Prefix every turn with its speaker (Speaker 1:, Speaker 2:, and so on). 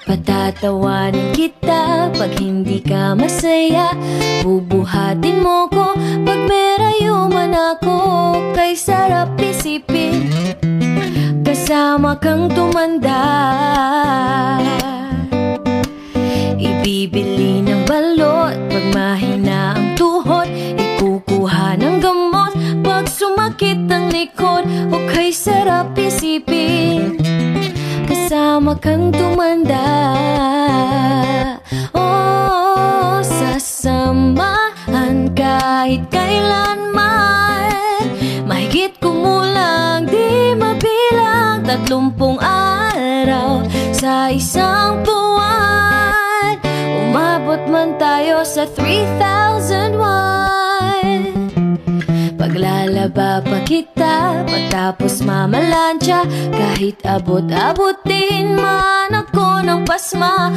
Speaker 1: Patatawanin kita pag hindi ka masaya. Bubuhatin mo ko pag merayuman ako. Kay sarap isipin kasama kang tumanda. Ibibili ng balot pag mahina ang tuhod. Ikukuha ng gamot pag sumakit ang likod. O kay sarap isipin kasama kang tumanda. Oh, sasamahan kahit kailanman. Mahigit kumulang di mabilang 30 araw sa isang buwan. Umabot man tayo sa 3,001. Paglalaba pa kita pagtapos mamalansya. Kahit abot-abutin man ako ng pasma.